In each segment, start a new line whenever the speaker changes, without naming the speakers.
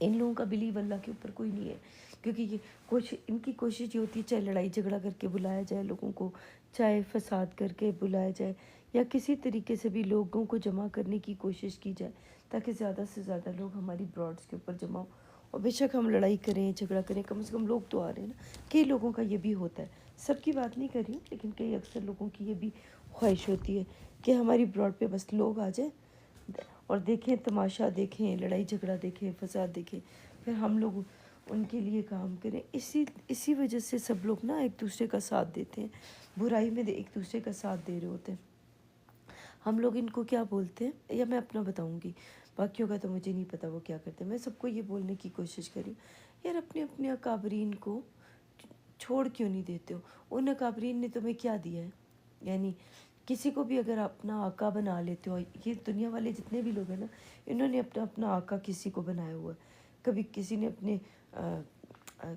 ان لوگوں کا بلیو اللہ کے اوپر کوئی نہیں ہے، کیونکہ یہ ان کی کوشش یہ ہوتی ہے چاہے لڑائی جھگڑا کر کے بلایا جائے لوگوں کو، چاہے فساد کر کے بلایا جائے، یا کسی طریقے سے بھی لوگوں کو جمع کرنے کی کوشش کی جائے تاکہ زیادہ سے زیادہ لوگ ہماری براڈس کے اوپر جمع ہوں۔ اور بے شک ہم لڑائی کریں جھگڑا کریں، کم سے کم لوگ تو آ رہے ہیں نا۔ کئی لوگوں کا یہ بھی ہوتا ہے، سب کی بات نہیں کر رہی ہوں، لیکن کئی اکثر لوگوں کی یہ بھی خواہش ہوتی ہے کہ ہماری براڈ پہ بس لوگ آ جائیں اور دیکھیں، تماشا دیکھیں، لڑائی جھگڑا دیکھیں، فساد دیکھیں، پھر ہم لوگ ان کے لیے کام کریں۔ اسی وجہ سے سب لوگ نا ایک دوسرے کا ساتھ دیتے ہیں، برائی میں ایک دوسرے کا ساتھ دے رہے ہوتے ہیں۔ ہم لوگ ان کو کیا بولتے ہیں، یا میں اپنا بتاؤں گی، باقیوں کا تو مجھے نہیں پتا وہ کیا کرتے ہیں۔ میں سب کو یہ بولنے کی کوشش کری، یار اپنے اپنے اکابرین کو چھوڑ کیوں نہیں دیتے ہو؟ ان اکابرین نے تمہیں کیا دیا ہے؟ یعنی کسی کو بھی اگر اپنا آقا بنا لیتے ہو، یہ دنیا والے جتنے بھی لوگ ہیں نا، انہوں نے اپنا اپنا آقا کسی کو بنایا ہوا ہے۔ کبھی کسی نے اپنے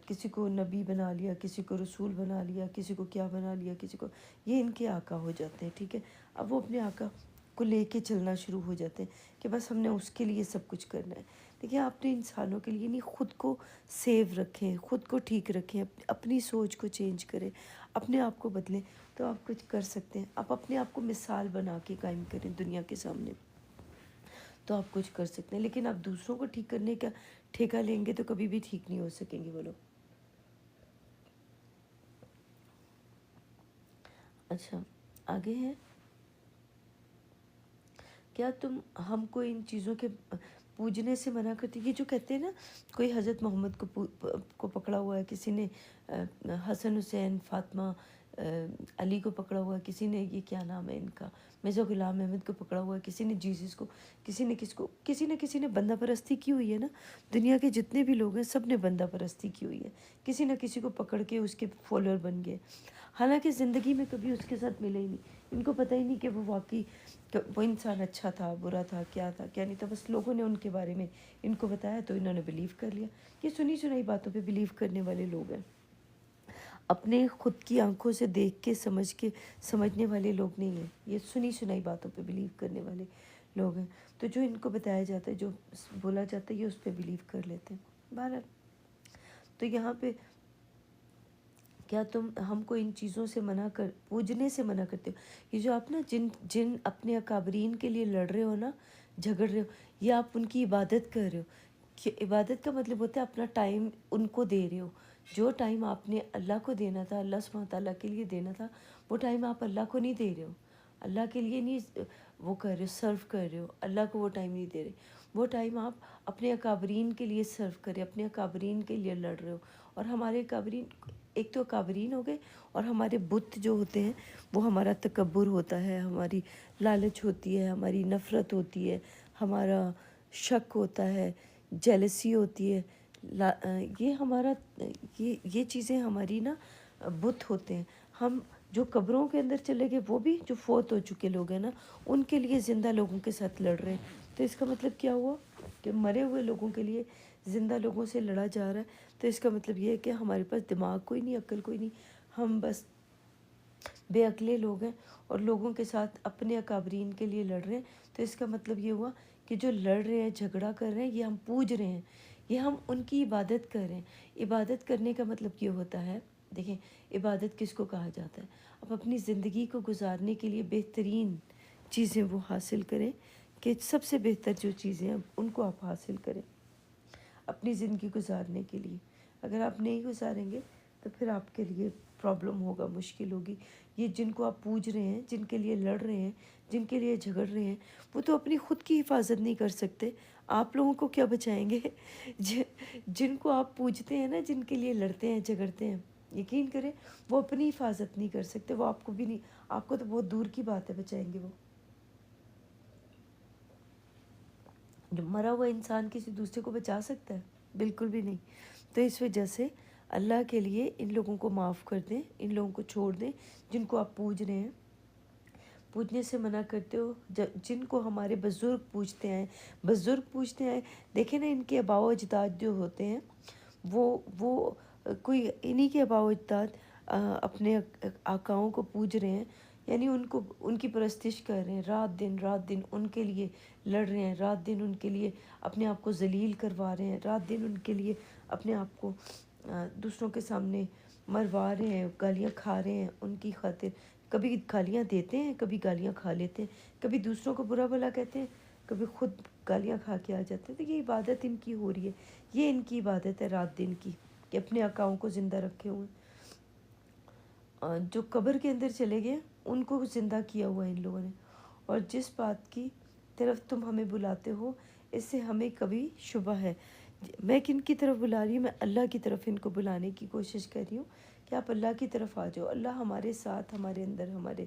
کسی کو نبی بنا لیا، کسی کو رسول بنا لیا، کسی کو کیا بنا لیا، کسی کو، یہ ان کے آقا ہو جاتے ہیں، ٹھیک ہے۔ اب وہ اپنے آقا کو لے کے چلنا شروع ہو جاتے ہیں کہ بس ہم نے اس کے لیے سب کچھ کرنا ہے۔ دیکھیں، آپ نے انسانوں کے لیے نہیں، خود کو سیو رکھیں، خود کو ٹھیک رکھیں، اپنی سوچ کو چینج کریں، اپنے آپ کو بدلیں، تو آپ کچھ کر سکتے ہیں۔ آپ اپنے آپ کو مثال بنا کے قائم کریں دنیا کے سامنے، تو آپ کچھ کر سکتے ہیں۔ لیکن آپ دوسروں کو ٹھیک کرنے کا ٹھیکہ لیں گے تو کبھی بھی ٹھیک نہیں ہو سکیں گے وہ لوگ۔ اچھا، آگے ہے، کیا تم ہم کو ان چیزوں کے پوجنے سے منع کرتی؟ یہ جو کہتے ہیں نا، کوئی حضرت محمد کو پکڑا ہوا ہے، کسی نے حسن حسین فاطمہ علی کو پکڑا ہوا ہے، کسی نے یہ کیا نام ہے ان کا، مرزا غلام احمد کو پکڑا ہوا ہے، کسی نے جیسس کو، کسی نے کسی نے بندہ پرستی کی ہوئی ہے نا۔ دنیا کے جتنے بھی لوگ ہیں سب نے بندہ پرستی کی ہوئی ہے، کسی نہ کسی کو پکڑ کے اس کے فالوور بن گئے، حالانکہ زندگی میں کبھی اس کے ساتھ ملے ہی نہیں۔ ان کو پتہ ہی نہیں کہ وہ واقعی وہ انسان اچھا تھا، برا تھا، کیا تھا، کیا نہیں تھا، بس لوگوں نے ان کے بارے میں ان کو بتایا تو انہوں نے بلیو کر لیا۔ یہ سنی سنائی باتوں پہ بلیو کرنے والے لوگ ہیں، اپنے خود کی آنکھوں سے دیکھ کے سمجھنے والے لوگ نہیں ہیں، یہ سنی سنائی باتوں پہ بلیو کرنے والے لوگ ہیں۔ تو جو ان کو بتایا جاتا ہے، جو بولا جاتا ہے، یہ اس پہ بلیو کر لیتے ہیں۔ بہرحال، تو یہاں پہ کیا تم ہم کو ان چیزوں سے پوجنے سے منع کرتے ہو؟ یہ جو آپ نا جن اپنے اکابرین کے لیے لڑ رہے ہو نا، جھگڑ رہے ہو، یہ آپ ان کی عبادت کر رہے ہو۔ کہ عبادت کا مطلب ہوتا ہے اپنا ٹائم ان کو دے رہے ہو۔ جو ٹائم آپ نے اللہ کو دینا تھا، اللہ سبحانہ تعالیٰ کے لیے دینا تھا، وہ ٹائم آپ اللہ کو نہیں دے رہے ہو، اللہ کے لیے نہیں وہ کر رہے ہو، سرو کر رہے ہو، اللہ کو وہ ٹائم نہیں دے رہے۔ وہ ٹائم آپ اپنے اکابرین کے لیے سرو کرے، اپنے اکابرین کے لیے لڑ رہے ہو۔ اور ہمارے اکابرین، ایک تو اکابرین ہو گئے، اور ہمارے بت جو ہوتے ہیں وہ ہمارا تکبر ہوتا ہے، ہماری لالچ ہوتی ہے، ہماری نفرت ہوتی ہے، ہمارا شک ہوتا ہے، جیلسی ہوتی ہے، یہ ہمارا یہ چیزیں ہماری نا بت ہوتے ہیں۔ ہم جو قبروں کے اندر چلے گئے، وہ بھی جو فوت ہو چکے لوگ ہیں نا، ان کے لیے زندہ لوگوں کے ساتھ لڑ رہے ہیں۔ تو اس کا مطلب کیا ہوا کہ مرے ہوئے لوگوں کے لیے زندہ لوگوں سے لڑا جا رہا ہے۔ تو اس کا مطلب یہ ہے کہ ہمارے پاس دماغ کوئی نہیں، عقل کوئی نہیں، ہم بس بے عقلے لوگ ہیں اور لوگوں کے ساتھ اپنے اکابرین کے لیے لڑ رہے ہیں۔ تو اس کا مطلب یہ ہوا کہ جو لڑ رہے ہیں، جھگڑا کر رہے ہیں، یہ ہم پوج رہے ہیں، یہ ہم ان کی عبادت کر رہے ہیں۔ عبادت کرنے کا مطلب یہ ہوتا ہے، دیکھیں عبادت کس کو کہا جاتا ہے؟ اب اپنی زندگی کو گزارنے کے لیے بہترین چیزیں وہ حاصل کریں، کہ سب سے بہتر جو چیزیں ہیں ان کو آپ حاصل کریں اپنی زندگی گزارنے کے لیے۔ اگر آپ نہیں گزاریں گے تو پھر آپ کے لیے پرابلم ہوگا، مشکل ہوگی۔ یہ جن کو آپ پوج رہے ہیں، جن کے لیے لڑ رہے ہیں، جن کے لیے جھگڑ رہے ہیں، وہ تو اپنی خود کی حفاظت نہیں کر سکتے، آپ لوگوں کو کیا بچائیں گے؟ جن کو آپ پوجتے ہیں نا، جن کے لیے لڑتے ہیں، جھگڑتے ہیں، یقین کریں وہ اپنی حفاظت نہیں کر سکتے، وہ آپ کو بھی نہیں، آپ کو تو بہت دور کی بات ہے بچائیں گے وہ۔ جو مرا ہوا انسان کسی دوسرے کو بچا سکتا ہے؟ بالکل بھی نہیں۔ تو اس وجہ سے اللہ کے لیے ان لوگوں کو معاف کر دیں، ان لوگوں کو چھوڑ دیں جن کو آپ پوج رہے ہیں۔ پوجنے سے منع کرتے ہو جن کو ہمارے بزرگ پوجتے ہیں، بزرگ پوجتے ہیں، دیکھیں نا ان کے آباء و اجداد جو ہوتے ہیں، وہ کوئی انہی کے آباء و اجداد اپنے آقاؤں کو پوج رہے ہیں، یعنی ان کو ان کی پرستش کر رہے ہیں، رات دن ان کے لیے لڑ رہے ہیں، رات دن ان کے لیے اپنے آپ کو ذلیل کروا رہے ہیں، رات دن ان کے لیے اپنے آپ کو دوسروں کے سامنے مروا رہے ہیں، گالیاں کھا رہے ہیں ان کی خاطر۔ کبھی گالیاں دیتے ہیں، کبھی گالیاں کھا لیتے ہیں، کبھی دوسروں کو برا بھلا کہتے ہیں، کبھی خود گالیاں کھا کے آ جاتے ہیں۔ تو یہ عبادت ان کی ہو رہی ہے، یہ ان کی عبادت ہے رات دن کی، کہ اپنے آقاؤں کو زندہ رکھے ہوئے ہیں۔ جو قبر کے اندر چلے گئے ان کو زندہ کیا ہوا ہے ان لوگوں نے۔ اور جس بات کی طرف تم ہمیں بلاتے ہو اس سے ہمیں کبھی شبہ ہے۔ میں کن کی طرف بلا رہی ہوں؟ میں اللہ کی طرف ان کو بلانے کی کوشش کر رہی ہوں کہ آپ اللہ کی طرف آ جاؤ۔ اللہ ہمارے ساتھ، ہمارے اندر، ہمارے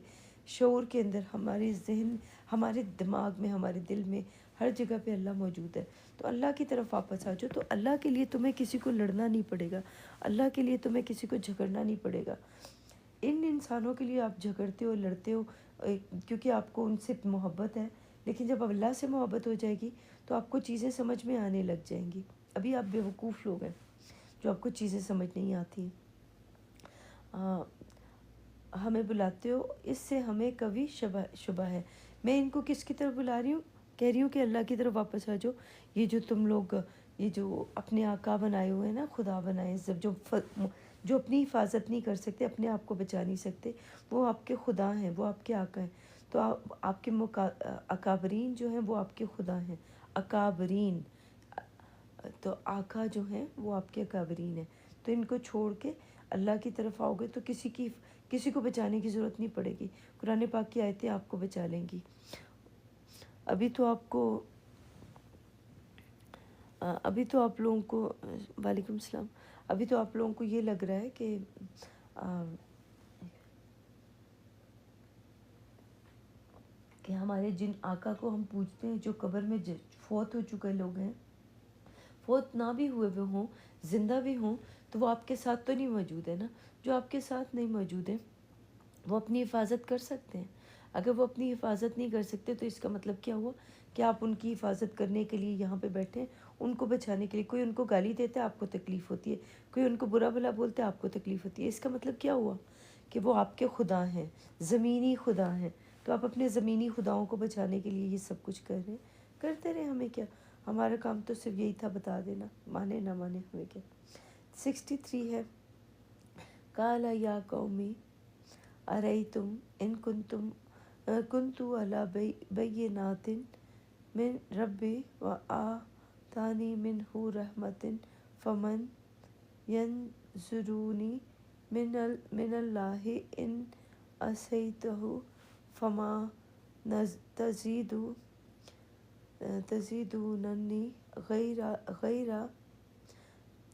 شعور کے اندر، ہمارے ذہن، ہمارے دماغ میں، ہمارے دل میں، ہر جگہ پہ اللہ موجود ہے۔ تو اللہ کی طرف واپس آ جاؤ۔ تو اللہ کے لیے تمہیں کسی کو لڑنا نہیں پڑے گا، اللہ کے لیے تمہیں کسی کو جھگڑنا نہیں پڑے گا۔ ان انسانوں کے لیے آپ جھگڑتے ہو، لڑتے ہو کیونکہ آپ کو ان سے محبت ہے، لیکن جب اللہ سے محبت ہو جائے گی تو آپ کو چیزیں سمجھ میں آنے لگ جائیں گی۔ ابھی آپ بیوقوف لوگ ہیں جو آپ کو چیزیں سمجھ نہیں آتی۔ ہمیں بلاتے ہو اس سے ہمیں کبھی شبہ ہے۔ میں ان کو کس کی طرف بلا رہی ہوں؟ کہہ رہی ہوں کہ اللہ کی طرف واپس آ جاؤ۔ یہ جو تم لوگ یہ جو اپنے آقا بنائے ہوئے ہیں نا، خدا بنائے، جو اپنی حفاظت نہیں کر سکتے، اپنے آپ کو بچا نہیں سکتے، وہ آپ کے خدا ہیں، وہ آپ کے آقا ہیں۔ تو آپ کے اکابرین جو ہیں وہ آپ کے خدا ہیں، اکابرین۔ تو آقا جو ہیں وہ آپ کے اکابرین ہیں۔ تو ان کو چھوڑ کے اللہ کی طرف آؤ گے تو کسی کو بچانے کی ضرورت نہیں پڑے گی۔ قرآن پاک کی آیتیں آپ کو بچا لیں گی۔ ابھی تو آپ لوگوں کو وعلیکم السلام، ابھی تو آپ لوگوں کو یہ لگ رہا ہے کہ ہمارے جن آقا کو ہم پوجتے ہیں جو قبر میں فوت ہو چکے لوگ ہیں، فوت نہ بھی ہوئے ہوں، زندہ بھی ہوں، تو وہ آپ کے ساتھ تو نہیں موجود ہے نا۔ جو آپ کے ساتھ نہیں موجود ہیں وہ اپنی حفاظت کر سکتے ہیں۔ اگر وہ اپنی حفاظت نہیں کر سکتے تو اس کا مطلب کیا ہوا کہ آپ ان کی حفاظت کرنے کے لیے یہاں پہ بیٹھے ہیں، ان کو بچانے کے لیے۔ کوئی ان کو گالی دیتا ہے آپ کو تکلیف ہوتی ہے، کوئی ان کو برا بھلا بولتا ہے آپ کو تکلیف ہوتی ہے۔ اس کا مطلب کیا ہوا کہ وہ آپ کے خدا ہیں، زمینی خدا ہیں۔ تو آپ اپنے زمینی خداؤں کو بچانے کے لیے یہ سب کچھ کر رہے ہیں، کرتے رہے، ہمیں کیا؟ ہمارا کام تو صرف یہی تھا بتا دینا، مانے نہ مانے ہمیں کیا۔ 63 ہے، قال یا قومی ارأیتم ان کنت علی بینات من ربی وآتانی منہ رحمت فمن ینصرنی من اللہ ان عصیتہ فما تزیدوننی غیر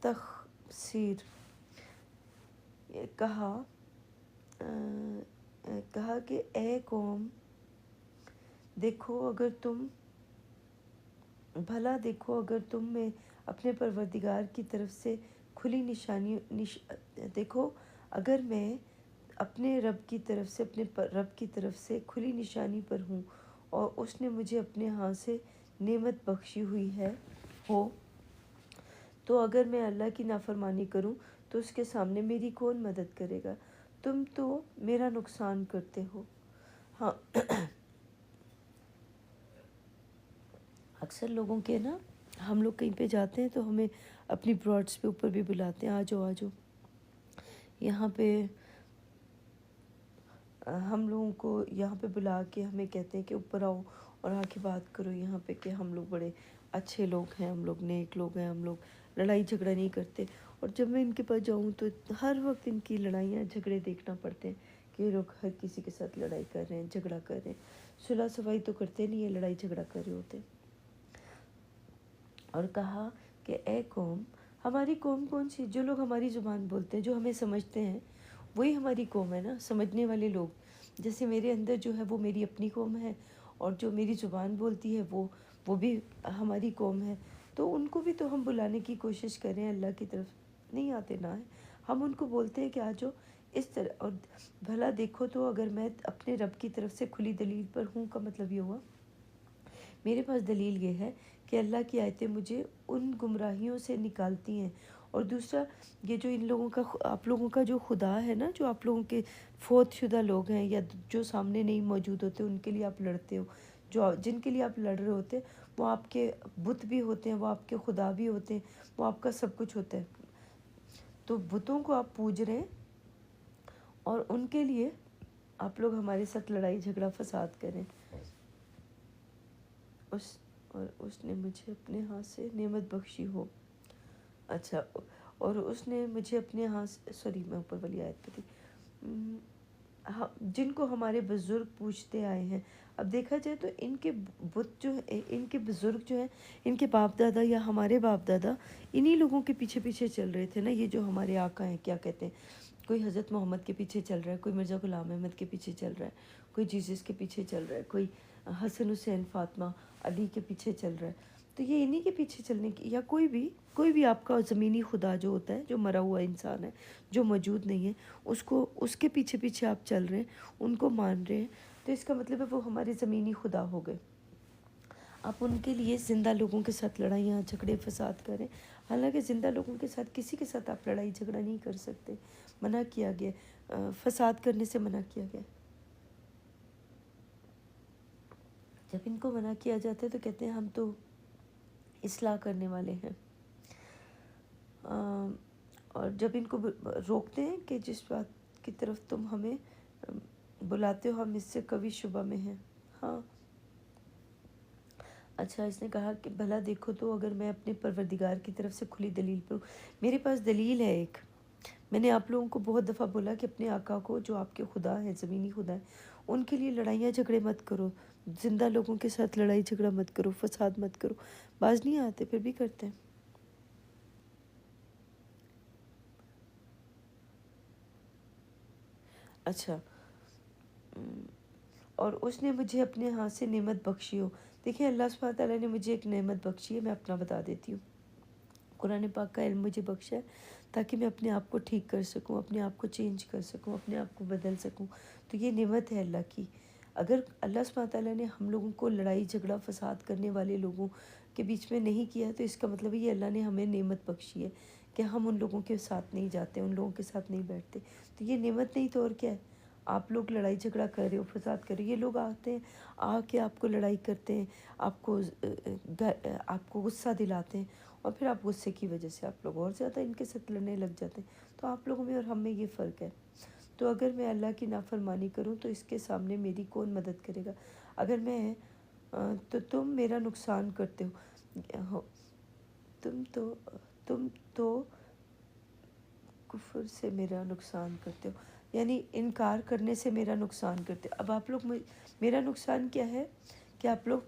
تخسیر۔ کہا کہ اے قوم، بھلا دیکھو اگر تم میں اپنے پروردگار کی طرف سے کھلی نشانی دیکھو اگر میں اپنے رب کی طرف سے کھلی نشانی پر ہوں اور اس نے مجھے اپنے ہاں سے نعمت بخشی ہوئی ہو، تو اگر میں اللہ کی نافرمانی کروں تو اس کے سامنے میری کون مدد کرے گا؟ تم تو میرا نقصان کرتے ہو۔ ہاں، اکثر لوگوں کے نا، ہم لوگ کہیں پہ جاتے ہیں تو ہمیں اپنی براڈس پہ اوپر بھی بلاتے ہیں، آ جاؤ یہاں پہ۔ ہم لوگوں کو یہاں پہ بلا کے ہمیں کہتے ہیں کہ اوپر آؤ اور آ کے بات کرو یہاں پہ، کہ ہم لوگ بڑے اچھے لوگ ہیں، ہم لوگ نیک لوگ ہیں، ہم لوگ لڑائی جھگڑا نہیں کرتے۔ اور جب میں ان کے پاس جاؤں تو ہر وقت ان کی لڑائیاں جھگڑے دیکھنا پڑتے ہیں کہ یہ لوگ ہر کسی کے ساتھ لڑائی کر رہے ہیں، جھگڑا کر رہے ہیں، صلح صفائی تو کرتے نہیں ہیں، لڑائی جھگڑا کر رہے ہوتے ہیں۔ اور کہا کہ اے قوم، ہماری قوم کون سی؟ جو لوگ ہماری زبان بولتے ہیں، جو ہمیں سمجھتے ہیں، وہی ہماری قوم ہے نا، سمجھنے والے لوگ۔ جیسے میرے اندر جو ہے وہ میری اپنی قوم ہے، اور جو میری زبان بولتی ہے وہ بھی ہماری قوم ہے۔ تو ان کو بھی تو ہم بلانے کی کوشش کر رہے ہیں، اللہ کی طرف نہیں آتے نہ ہے۔ ہم ان کو بولتے ہیں کہ آ جاؤ اس طرح۔ اور بھلا دیکھو تو اگر میں اپنے رب کی طرف سے کھلی دلیل پر ہوں کا مطلب یہ ہوا، میرے پاس دلیل یہ ہے کہ اللہ کی آیتیں مجھے ان گمراہیوں سے نکالتی ہیں اور دوسرا یہ جو ان لوگوں کا آپ لوگوں کا جو خدا ہے نا، جو آپ لوگوں کے فوت شدہ لوگ ہیں یا جو سامنے نہیں موجود ہوتے ان کے لیے آپ لڑتے ہو، جو جن کے لیے آپ لڑ رہے ہوتے ہیں وہ آپ کے بت بھی ہوتے ہیں، وہ آپ کے خدا بھی ہوتے ہیں، وہ آپ کا سب کچھ ہوتا ہے. تو بتوں کو آپ پوج رہے ہیں اور ان کے لیے آپ لوگ ہمارے ساتھ لڑائی جھگڑا فساد کریں. اس نے مجھے اپنے ہاتھ سے نعمت بخشی ہو. اچھا، اور اس نے مجھے اپنے ہاتھ سے، سوری میں اوپر والی آیت پہ تھی، جن کو ہمارے بزرگ پوچھتے آئے ہیں. اب دیکھا جائے تو ان کے بت جو ہے، ان کے بزرگ جو ہیں، ان کے باپ دادا یا ہمارے باپ دادا انہی لوگوں کے پیچھے پیچھے چل رہے تھے نا. یہ جو ہمارے آقا ہیں، کیا کہتے ہیں، کوئی حضرت محمد کے پیچھے چل رہا ہے، کوئی مرزا غلام احمد کے پیچھے چل رہا ہے، کوئی جیسس کے پیچھے چل رہا ہے، کوئی حسن حسین فاطمہ علی کے پیچھے چل رہا ہے. تو یہ انہی کے پیچھے چلنے کی، یا کوئی بھی آپ کا زمینی خدا جو ہوتا ہے، جو مرا ہوا انسان ہے، جو موجود نہیں ہے، اس کے پیچھے پیچھے آپ چل رہے ہیں، ان کو مان رہے ہیں، تو اس کا مطلب ہے وہ ہمارے زمینی خدا ہو گئے. آپ ان کے لیے زندہ لوگوں کے ساتھ لڑائیاں جھگڑے فساد کریں. حالانکہ زندہ لوگوں کے ساتھ کسی کے ساتھ آپ لڑائی جھگڑا نہیں کر سکتے، منع کیا گیا، فساد کرنے سے منع کیا گیا. جب ان کو منع کیا جاتا ہے تو کہتے ہیں ہم تو اصلاح کرنے والے ہیں. اور جب ان کو روکتے ہیں کہ جس بات کی طرف تم ہمیں بلاتے ہو ہم اس سے کبھی شبہ میں ہیں. ہاں اچھا، اس نے کہا کہ بھلا دیکھو تو اگر میں اپنے پروردگار کی طرف سے کھلی دلیل پر، میرے پاس دلیل ہے ایک. میں نے آپ لوگوں کو بہت دفعہ بولا کہ اپنے آقا کو، جو آپ کے خدا ہیں، زمینی خدا ہیں، ان کے لیے لڑائیاں جھگڑے مت کرو، زندہ لوگوں کے ساتھ لڑائی جھگڑا مت کرو، فساد مت کرو. باز نہیں آتے پھر بھی کرتے ہیں. اچھا، اور اس نے مجھے اپنے ہاتھ سے نعمت بخشی ہو. دیکھیں اللہ سبحانہ تعالیٰ نے مجھے ایک نعمت بخشی ہے، میں اپنا بتا دیتی ہوں. قرآن پاک کا علم مجھے بخشا ہے تاکہ میں اپنے آپ کو ٹھیک کر سکوں، اپنے آپ کو چینج کر سکوں، اپنے آپ کو بدل سکوں. تو یہ نعمت ہے اللہ کی. اگر اللہ سبحانہ تعالیٰ نے ہم لوگوں کو لڑائی جھگڑا فساد کرنے والے لوگوں کے بیچ میں نہیں کیا تو اس کا مطلب یہ اللہ نے ہمیں نعمت بخشی ہے کہ ہم ان لوگوں کے ساتھ نہیں جاتے، ان لوگوں کے ساتھ نہیں بیٹھتے. تو یہ نعمت نہیں تو اور کیا ہے. آپ لوگ لڑائی جھگڑا کر رہے ہو، فساد کر رہے ہو، یہ لوگ آتے ہیں آ کے آپ کو لڑائی کرتے ہیں، آپ کو غصہ دلاتے ہیں، اور پھر آپ غصے کی وجہ سے آپ لوگ اور زیادہ ان کے ساتھ لڑنے لگ جاتے ہیں. تو آپ لوگوں میں اور ہم میں یہ فرق ہے. تو اگر میں اللہ کی نافرمانی کروں تو اس کے سامنے میری کون مدد کرے گا؟ اگر میں تو تم میرا نقصان کرتے ہو، تم تو کفر سے میرا نقصان کرتے ہو، یعنی انکار کرنے سے میرا نقصان کرتے ہو. اب آپ لوگ میرا نقصان کیا ہے کہ آپ لوگ،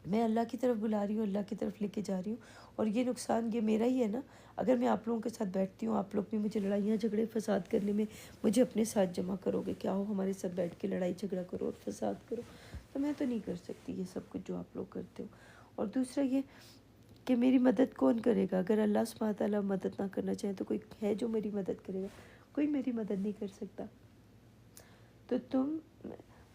میں اللہ کی طرف بلا رہی ہوں، اللہ کی طرف لے کے جا رہی ہوں، اور یہ نقصان یہ میرا ہی ہے نا. اگر میں آپ لوگوں کے ساتھ بیٹھتی ہوں، آپ لوگ بھی مجھے لڑائیاں جھگڑے فساد کرنے میں مجھے اپنے ساتھ جمع کرو گے، کیا ہو ہمارے ساتھ بیٹھ کے لڑائی جھگڑا کرو اور فساد کرو، تو میں تو نہیں کر سکتی یہ سب کچھ جو آپ لوگ کرتے ہو. اور دوسرا یہ کہ میری مدد کون کرے گا؟ اگر اللہ سبحانہ تعالیٰ مدد نہ کرنا چاہے تو کوئی ہے جو میری مدد کرے گا؟ کوئی میری مدد نہیں کر سکتا. تو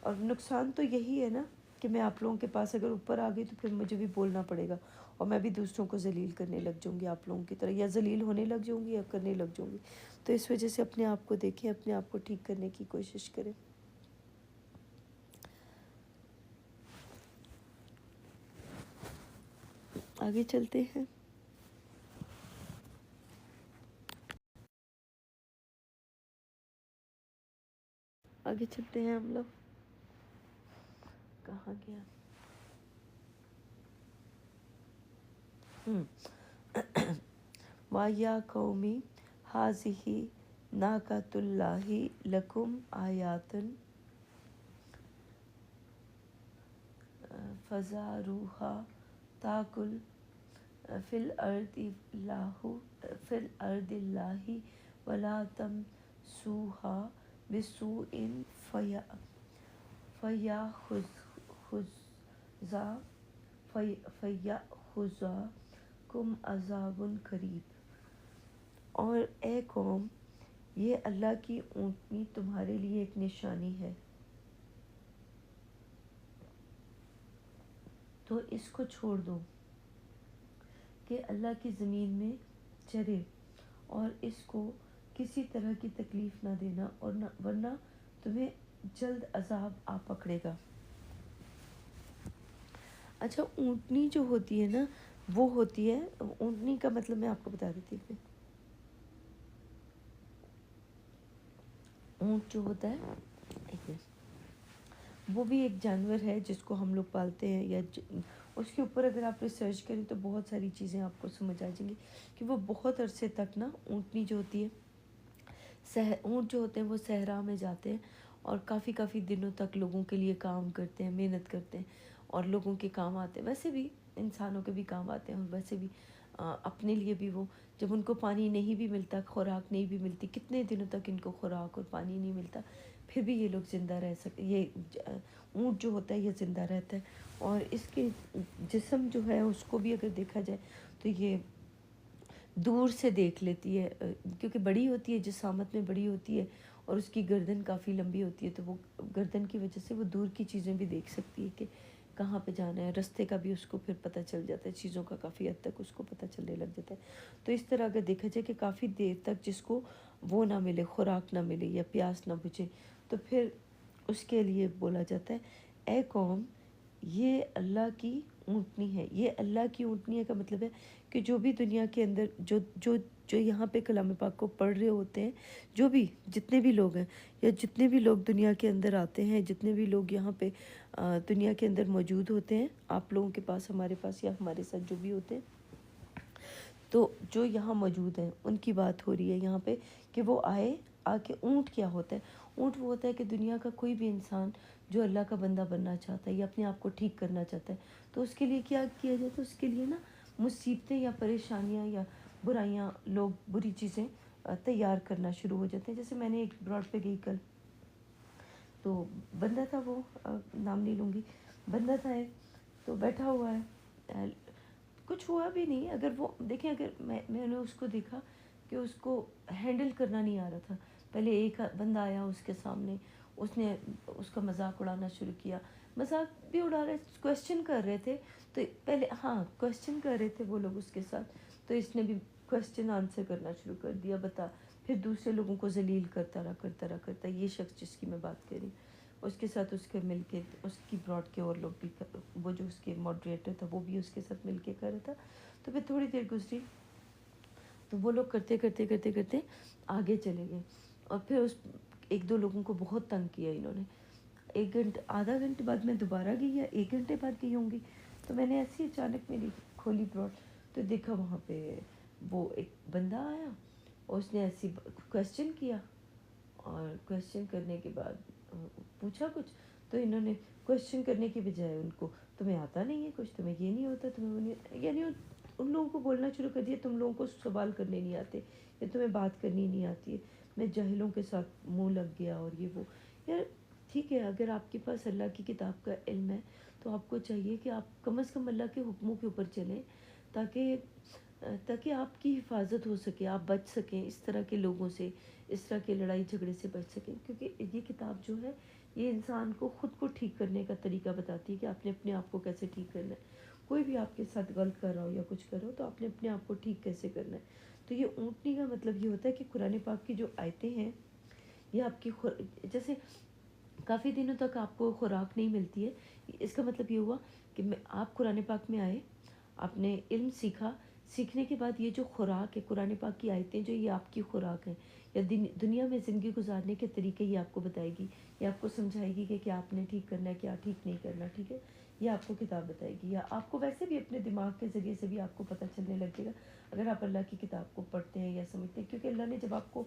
اور نقصان تو یہی ہے نا کہ میں آپ لوگوں کے پاس اگر اوپر آ گئی تو پھر مجھے بھی بولنا پڑے گا، اور میں بھی دوسروں کو ذلیل کرنے لگ جاؤں گی آپ لوگوں کی طرح، یا ذلیل ہونے لگ جاؤں گی یا کرنے لگ جاؤں گی. تو اس وجہ سے اپنے آپ کو دیکھیں، اپنے آپ کو ٹھیک کرنے کی کوشش کریں. آگے چلتے ہیں. آگے چلتے ہیں ہم لوگ. کہاں گیا؟ وَيَا قَوْمِ هَٰذِهِ نَاقَةُ اللَّهِ لَكُمْ آیَاتٌ فَذَرُوهَا تَأْكُلْ فِي الْأَرْضِ اللَّهِ وَلَا تَمْسُوهَا بِسُوءٍ فَيَأْخُذَكُمْ عَذَابٌ قَرِيبٌ. اور اے قوم، یہ اللہ کی اونٹنی تمہارے لیے ایک نشانی ہے، تو اس کو چھوڑ دو کہ اللہ کی زمین میں چرے اور اس کو کسی طرح کی تکلیف نہ دینا، اور نہ ورنہ تمہیں جلد عذاب آ پکڑے گا۔ اچھا، اونٹنی جو ہوتی ہے نا، وہ ہوتی ہے، اونٹنی کا مطلب میں آپ کو بتا دیتی ہوں۔ اونٹ جو ہوتا ہے، ایک منٹ، وہ بھی ایک جانور ہے جس کو ہم لوگ پالتے ہیں، یا اس کے اوپر اگر آپ ریسرچ کریں تو بہت ساری چیزیں آپ کو سمجھ آ جائیں گی کہ وہ بہت عرصے تک نا، اونٹنی جو ہوتی ہے، اونٹ جو ہوتے ہیں وہ صحرا میں جاتے ہیں اور کافی کافی دنوں تک لوگوں کے لیے کام کرتے ہیں، محنت کرتے ہیں، اور لوگوں کے کام آتے ہیں، ویسے بھی انسانوں کے بھی کام آتے ہیں، اور ویسے بھی اپنے لیے بھی وہ جب ان کو پانی نہیں بھی ملتا، خوراک نہیں بھی ملتی، کتنے دنوں تک ان کو خوراک اور پانی نہیں ملتا، پھر بھی یہ لوگ زندہ رہ سکتے، یہ اونٹ جو ہوتا ہے یہ زندہ رہتا ہے، اور اس کے جسم جو ہے اس کو بھی اگر دیکھا جائے تو یہ دور سے دیکھ لیتی ہے، کیونکہ بڑی ہوتی ہے، جسامت میں بڑی ہوتی ہے، اور اس کی گردن کافی لمبی ہوتی ہے، تو وہ گردن کی وجہ سے وہ دور کی چیزیں بھی دیکھ سکتی ہے کہ کہاں پہ جانا ہے، رستے کا بھی اس کو پھر پتہ چل جاتا ہے، چیزوں کا کافی حد تک اس کو پتہ چلنے لگ جاتا ہے۔ تو اس طرح اگر دیکھا جائے کہ کافی دیر تک جس کو وہ نہ ملے، خوراک نہ ملے یا پیاس نہ بجھے، تو پھر اس کے لیے بولا جاتا ہے، اے قوم، یہ اللہ کی اونٹنی ہے۔ یہ اللہ کی اونٹنی ہے کا مطلب ہے کہ جو بھی دنیا کے اندر جو یہاں پہ کلام پاک کو پڑھ رہے ہوتے ہیں، جو بھی جتنے بھی لوگ ہیں، یا جتنے بھی لوگ دنیا کے اندر آتے ہیں، جتنے بھی لوگ یہاں پہ دنیا کے اندر موجود ہوتے ہیں، آپ لوگوں کے پاس، ہمارے پاس، یا ہمارے ساتھ جو بھی ہوتے ہیں، تو جو یہاں موجود ہیں ان کی بات ہو رہی ہے یہاں پہ کہ وہ آ کے اونٹ کیا ہوتا ہے؟ اونٹ وہ ہوتا ہے کہ دنیا کا کوئی بھی انسان جو اللہ کا بندہ بننا چاہتا ہے یا اپنے آپ کو ٹھیک کرنا چاہتا ہے، تو اس کے لیے کیا کیا جائے؟ تو اس کے لیے نا مصیبتیں یا پریشانیاں یا برائیاں، لوگ بری چیزیں تیار کرنا شروع ہو جاتے ہیں۔ جیسے میں نے ایک براڈ پہ گئی کل، تو بندہ تھا، وہ نام نہیں لوں گی، بندہ تھا ایک، تو بیٹھا ہوا ہے، کچھ ہوا بھی نہیں، اگر وہ دیکھیں، اگر میں نے اس کو دیکھا کہ اس کو ہینڈل کرنا نہیں آ رہا تھا۔ پہلے ایک بندہ آیا اس کے سامنے، اس نے اس کا مذاق اڑانا شروع کیا، مذاق بھی اڑا رہے، کویسچن کر رہے تھے، تو پہلے کویسچن کر رہے تھے وہ لوگ اس کے ساتھ، تو اس نے بھی کویسچن آنسر کرنا شروع کر دیا، بتا، پھر دوسرے لوگوں کو ذلیل کرتا رہا، یہ شخص جس کی میں بات کر رہی، اس کے ساتھ اس کے مل کے اس کی براڈ کے اور لوگ بھی، وہ جو اس کے ماڈریٹر تھا وہ بھی اس کے ساتھ مل کے کر رہا تھا۔ تو پھر تھوڑی دیر گزری تو وہ لوگ کرتے کرتے آگے چلے گئے، اور پھر اس ایک دو لوگوں کو بہت تنگ کیا انہوں نے۔ آدھا گھنٹے بعد میں دوبارہ گئی، یا 1 گھنٹے بعد گئی ہوں گی، تو میں نے ایسی اچانک میری کھولی براڈ، تو دیکھا وہاں پہ وہ ایک بندہ آیا، اور اس نے ایسی کویسچن کیا، اور کویسچن کرنے کے بعد پوچھا کچھ، تو انہوں نے کویسچن کرنے کی بجائے ان کو، تمہیں آتا نہیں ہے کچھ، تمہیں یہ نہیں ہوتا، تمہیں وہ نہیں، یعنی ان لوگوں کو بولنا شروع کر دیا، تم لوگوں کو سوال کرنے نہیں آتے، یا تمہیں بات کرنی نہیں آتی ہے، میں جاہلوں کے ساتھ منہ لگ گیا، اور یہ وہ۔ یار ٹھیک ہے، اگر آپ کے پاس اللہ کی کتاب کا علم ہے تو آپ کو چاہیے کہ آپ کم از کم اللہ کے حکموں کے اوپر چلیں، تاکہ آپ کی حفاظت ہو سکے، آپ بچ سکیں اس طرح کے لوگوں سے، اس طرح کے لڑائی جھگڑے سے بچ سکیں، کیونکہ یہ کتاب جو ہے یہ انسان کو خود کو ٹھیک کرنے کا طریقہ بتاتی ہے کہ آپ نے اپنے آپ کو کیسے ٹھیک کرنا ہے۔ کوئی بھی آپ کے ساتھ غلط کر رہا ہو یا کچھ کر رہا ہو تو آپ نے اپنے آپ کو ٹھیک کیسے کرنا ہے۔ تو یہ اونٹنی کا مطلب یہ ہوتا ہے کہ قرآن پاک کی جو آیتیں ہیں، یہ آپ کی جیسے کافی دنوں تک آپ کو خوراک نہیں ملتی ہے، اس کا مطلب یہ ہوا کہ آپ قرآن پاک میں آئے، آپ نے علم سیکھا، سیکھنے کے بعد یہ جو خوراک ہے، قرآن پاک کی آیتیں جو یہ آپ کی خوراک ہیں، یا دنیا میں زندگی گزارنے کے طریقے یہ آپ کو بتائے گی، یہ آپ کو سمجھائے گی کہ کیا آپ نے ٹھیک کرنا ہے، کیا ٹھیک نہیں کرنا، ٹھیک ہے، یہ آپ کو کتاب بتائے گی، یا آپ کو ویسے بھی اپنے دماغ کے ذریعے سے بھی آپ کو پتہ چلنے لگ جائے گا اگر آپ اللہ کی کتاب کو پڑھتے ہیں یا سمجھتے ہیں، کیونکہ اللہ نے جب آپ کو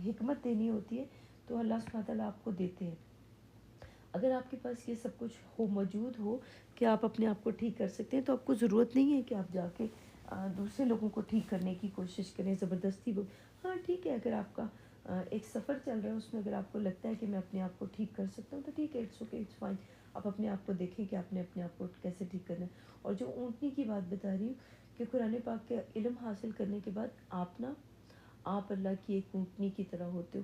حکمت دینی ہوتی ہے تو اللہ سبحانہ تعالیٰ آپ کو دیتے ہیں۔ اگر آپ کے پاس یہ سب کچھ موجود ہو کہ آپ اپنے آپ کو ٹھیک کر سکتے ہیں، تو آپ کو ضرورت نہیں ہے کہ آپ جا کے دوسرے لوگوں کو ٹھیک کرنے کی کوشش کریں، زبردستی ہاں ٹھیک ہے، اگر آپ کا ایک سفر چل رہا ہے، اس میں اگر آپ کو لگتا ہے کہ میں اپنے آپ کو ٹھیک کر سکتا ہوں تو ٹھیک ہے، اٹس اوکے، اٹس فائن، آپ اپنے آپ کو دیکھیں کہ آپ نے اپنے آپ کو کیسے ٹھیک کرنا ہے۔ اور جو اونٹنی کی بات بتا رہی ہوں کہ قرآن پاک کے علم حاصل کرنے کے بعد آپ اللہ کی ایک اونٹنی کی طرح ہوتے ہو۔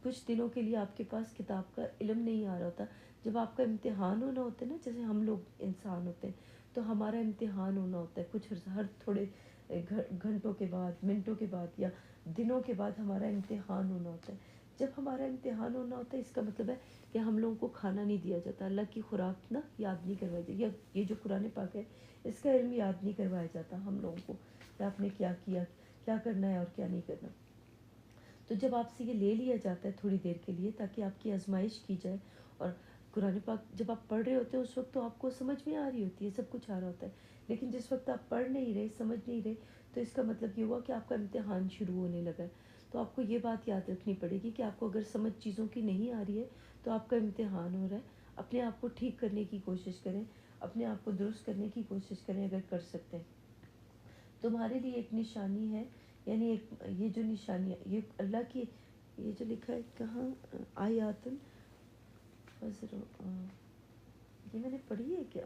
کچھ دنوں کے لیے آپ کے پاس کتاب کا علم نہیں آ رہا ہوتا، جب آپ کا امتحان ہونا ہوتا ہے نا، جیسے ہم لوگ انسان ہوتے ہیں تو ہمارا امتحان ہونا ہوتا ہے، کچھ ہر تھوڑے گھنٹوں کے بعد، منٹوں کے بعد یا دنوں کے بعد ہمارا امتحان ہونا ہوتا ہے. جب ہمارا امتحان ہونا ہوتا ہے اس کا مطلب ہے کہ ہم لوگوں کو کھانا نہیں دیا جاتا، اللہ کی خوراک نا یاد نہیں کروائی جاتی، یا یہ جو قرآن پاک ہے اس کا علم یاد نہیں کروایا جاتا ہم لوگوں کو کہ آپ نے کیا کیا، کیا کرنا ہے اور کیا نہیں کرنا. تو جب آپ سے یہ لے لیا جاتا ہے تھوڑی دیر کے لیے تاکہ آپ کی آزمائش کی جائے، اور قرآن پاک جب آپ پڑھ رہے ہوتے ہیں اس وقت تو آپ کو سمجھ میں آ رہی ہوتی ہے، سب کچھ آ رہا ہوتا ہے، لیکن جس وقت آپ پڑھ نہیں رہے، سمجھ نہیں رہے، تو اس کا مطلب یہ ہوا کہ آپ کا امتحان شروع ہونے لگا ہے. تو آپ کو یہ بات یاد رکھنی پڑے گی کہ آپ کو اگر سمجھ چیزوں کی نہیں آ رہی ہے تو آپ کا امتحان ہو رہا ہے. اپنے آپ کو ٹھیک کرنے کی کوشش کریں، اپنے آپ کو درست کرنے کی کوشش کریں اگر کر سکتے ہیں. تمہارے لیے ایک نشانی ہے، یعنی ایک یہ جو نشانی ہے یہ اللہ کی، یہ جو لکھا ہے کہاں، آیاتن یہ میں نے پڑھی ہے کیا،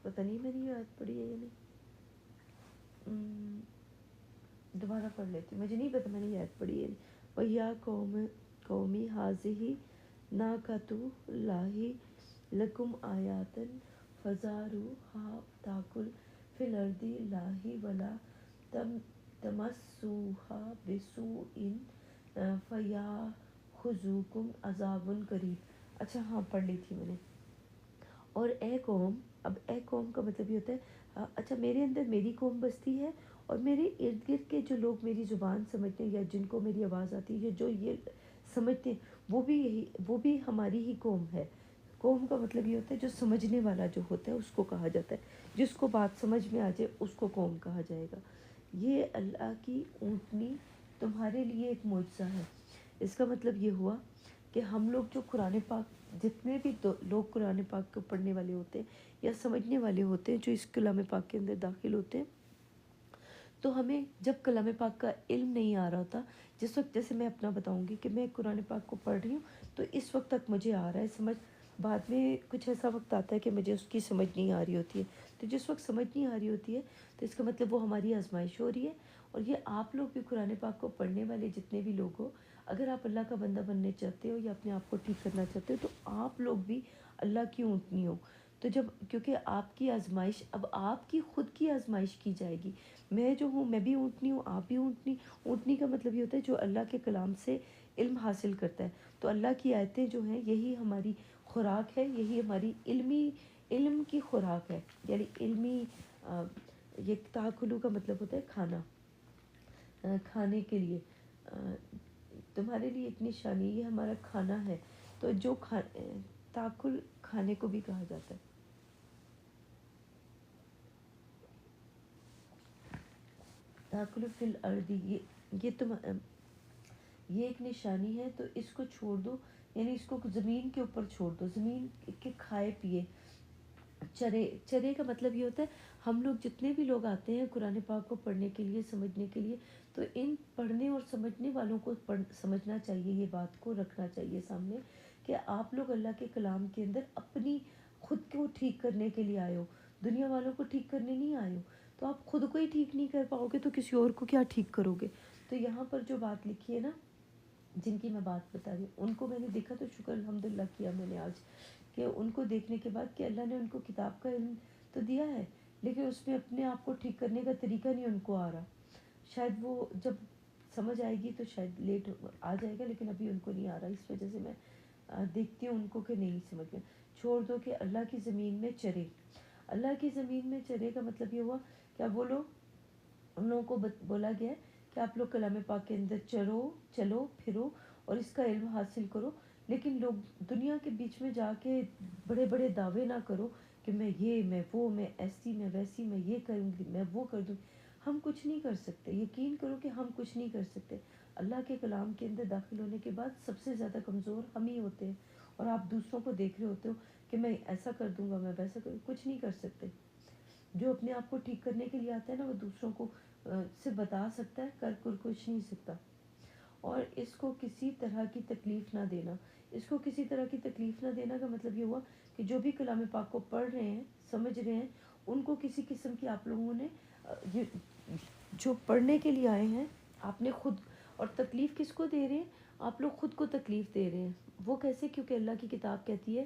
پتہ نہیں میں نے یہ آیت پڑھی ہے یا نہیں. دوبارہ پڑھ لیتی ہوں، مجھے نہیں پتہ میں نے یہ آیت پڑھی ہے. وَيَا قومی حاضی ناقۃ اللہ لکم آیاتن فزاروہا تاکل فی الارض اللہ ولا تمسوہا بسوء فیاخذکم عذاب قریب. اچھا ہاں پڑھ لی تھی میں نے. اور اے قوم، اب اے قوم کا مطلب یہ ہوتا ہے اچھا میرے اندر میری قوم بستی ہے اور میرے ارد گرد کے جو لوگ میری زبان سمجھتے ہیں یا جن کو میری آواز آتی ہے یا جو یہ سمجھتے ہیں وہ بھی ہماری ہی قوم ہے. قوم کا مطلب یہ ہوتا ہے جو سمجھنے والا جو ہوتا ہے اس کو کہا جاتا ہے، جس کو بات سمجھ میں آ جائے اس کو قوم کہا جائے گا. یہ اللہ کی اونٹنی تمہارے لیے ایک معجزہ ہے. اس کا مطلب یہ ہوا کہ ہم لوگ جو قرآن پاک، جتنے بھی لوگ قرآن پاک کو پڑھنے والے ہوتے ہیں یا سمجھنے والے ہوتے ہیں جو اس کلام پاک کے اندر داخل ہوتے ہیں، تو ہمیں جب کلام پاک کا علم نہیں آ رہا ہوتا، جس وقت جیسے میں اپنا بتاؤں گی کہ میں قرآن پاک کو پڑھ رہی ہوں تو اس وقت تک مجھے آ رہا ہے سمجھ، بعد میں کچھ ایسا وقت آتا ہے کہ مجھے اس کی سمجھ نہیں آ رہی ہوتی ہے. تو جس وقت سمجھ نہیں آ رہی ہوتی ہے تو اس کا مطلب وہ ہماری آزمائش ہو رہی ہے. اور یہ آپ لوگ بھی قرآن پاک کو پڑھنے والے جتنے بھی لوگ ہو، اگر آپ اللہ کا بندہ بننے چاہتے ہو یا اپنے آپ کو ٹھیک کرنا چاہتے ہو تو آپ لوگ بھی اللہ کی اونٹنی ہو. تو جب کیونکہ آپ کی آزمائش اب آپ کی خود کی آزمائش کی جائے گی. میں جو ہوں میں بھی اونٹنی ہوں، آپ بھی اونٹنی. اونٹنی کا مطلب یہ ہوتا ہے جو اللہ کے کلام سے علم حاصل کرتا ہے. تو اللہ کی آیتیں جو ہیں یہی ہماری خوراک ہے، یہی ہماری علم کی خوراک ہے. یعنی علمی یہ تاکلو کا مطلب ہوتا ہے کھانا، کھانے کے لیے. تمہارے لیے ایک نشانی، یہ ہمارا کھانا ہے. تو جو تاکل کھانے کو بھی کہا جاتا ہے. تاکل فی الارض، یہ ایک نشانی ہے. تو اس کو چھوڑ دو، یعنی اس کو زمین کے اوپر چھوڑ دو، زمین کے کھائے پیے چرے کا مطلب یہ ہوتا ہے ہم لوگ جتنے بھی لوگ آتے ہیں قرآن پاک کو پڑھنے کے لیے، سمجھنے کے لیے، تو ان پڑھنے اور سمجھنے والوں کو سمجھنا چاہیے، یہ بات کو رکھنا چاہیے سامنے کہ آپ لوگ اللہ کے کلام کے اندر اپنی خود کو ٹھیک کرنے کے لیے آئے ہو، دنیا والوں کو ٹھیک کرنے نہیں آئے ہو. تو آپ خود کو ہی ٹھیک نہیں کر پاؤ گے تو کسی اور کو کیا ٹھیک کرو گے. تو یہاں پر جو بات لکھی ہے نا، جن کی میں بات بتا رہی ہوں ان کو میں نے دیکھا تو شکر الحمدللہ کیا میں نے آج کہ ان کو دیکھنے کے بعد کہ اللہ نے ان کو کتاب کا علم تو دیا ہے لیکن اس میں اپنے آپ کو ٹھیک کرنے کا طریقہ نہیں ان کو آ رہا. شاید وہ جب سمجھ آئے گی تو شاید لیٹ آ جائے گا، لیکن ابھی ان کو نہیں آ رہا. اس وجہ سے میں دیکھتی ہوں ان کو کہ نہیں سمجھ میں. چھوڑ دو کہ اللہ کی زمین میں چرے. اللہ کی زمین میں چرے کا مطلب یہ ہوا کہ اب وہ لوگ، ان لوگوں کو بولا گیا ہے کہ آپ لوگ کلام پاک کے اندر چلو پھرو اور اس کا علم حاصل کرو، لیکن لوگ دنیا کے بیچ میں جا کے بڑے بڑے دعوے نہ کرو کہ میں یہ، میں وہ، میں ایسی، میں ویسی، میں یہ کروں گی، میں وہ کر دوں. ہم کچھ نہیں کر سکتے، یقین کرو کہ ہم کچھ نہیں کر سکتے. اللہ کے کلام کے اندر داخل ہونے کے بعد سب سے زیادہ کمزور ہم ہی ہوتے ہیں. اور آپ دوسروں کو دیکھ رہے ہوتے ہو کہ میں ایسا کر دوں گا، میں ویسا کروں، کچھ نہیں کر سکتے. جو اپنے آپ کو ٹھیک کرنے کے لیے آتا ہے نا وہ دوسروں کو سے بتا سکتا ہے، کر کچھ نہیں سکتا. اور اس کو کسی طرح کی تکلیف نہ دینا. اس کو کسی طرح کی تکلیف نہ دینا کا مطلب یہ ہوا کہ جو بھی کلام پاک کو پڑھ رہے ہیں، سمجھ رہے ہیں، ان کو کسی قسم کی آپ لوگوں نے جو پڑھنے کے لیے آئے ہیں آپ نے خود، اور تکلیف کس کو دے رہے ہیں؟ آپ لوگ خود کو تکلیف دے رہے ہیں. وہ کیسے؟ کیونکہ اللہ کی کتاب کہتی ہے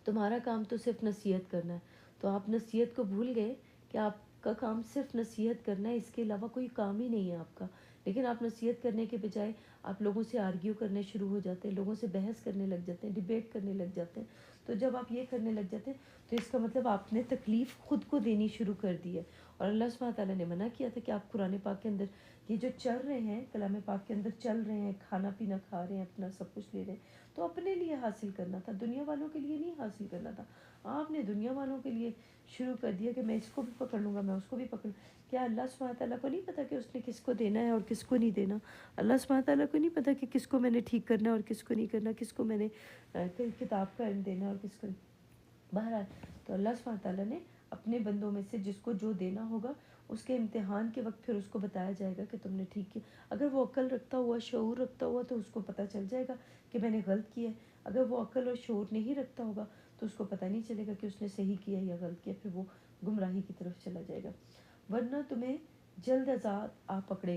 تمہارا کام تو صرف نصیحت کرنا ہے. تو آپ نصیحت کو بھول گئے کہ آپ کا کام صرف نصیحت کرنا ہے، اس کے علاوہ کوئی کام ہی نہیں ہے آپ کا. لیکن آپ نصیحت کرنے کے بجائے آپ لوگوں سے آرگیو کرنے شروع ہو جاتے ہیں، لوگوں سے بحث کرنے لگ جاتے ہیں، ڈیبیٹ کرنے لگ جاتے ہیں. تو جب آپ یہ کرنے لگ جاتے ہیں تو اس کا مطلب آپ نے تکلیف خود کو دینی شروع کر دی ہے. اور اللہ سبحانہ تعالیٰ نے منع کیا تھا کہ آپ قرآن پاک کے اندر یہ جو چل رہے ہیں، کلام پاک کے اندر چل رہے ہیں، کھانا پینا کھا رہے ہیں، اپنا سب کچھ لے رہے ہیں، تو اپنے لیے حاصل کرنا تھا، دنیا والوں کے لیے نہیں حاصل کرنا تھا. آپ نے دنیا والوں کے لیے شروع کر دیا کہ میں اس کو بھی پکڑ لوں گا، میں اس کو بھی پکڑ. کیا اللہ سبحانہ تعالیٰ کو نہیں پتہ کہ اس نے کس کو دینا ہے اور کس کو نہیں دینا؟ اللہ سبحانہ تعالیٰ کو نہیں پتہ کہ کس کو میں نے ٹھیک کرنا ہے اور کس کو نہیں کرنا، کس کو میں نے کتاب کا علم دینا اور کس کو نہیں؟ بہرحال تو اللہ سبحانہ تعالیٰ نے اپنے بندوں میں سے جس کو جو دینا ہوگا اس کے امتحان کے وقت پھر اس کو بتایا جائے گا کہ تم نے ٹھیک کیا. اگر وہ عقل رکھتا ہوا، شعور رکھتا ہوا تو اس کو پتہ چل جائے گا کہ میں نے غلط کیا ہے. اگر وہ عقل اور شعور نہیں رکھتا ہوگا تو اس کو پتہ نہیں چلے گا کہ اس نے صحیح کیا یا غلط کیا، پھر وہ گمراہی کی طرف چلا جائے گا. ورنہ تمہیں جلد ازاد آپ پکڑے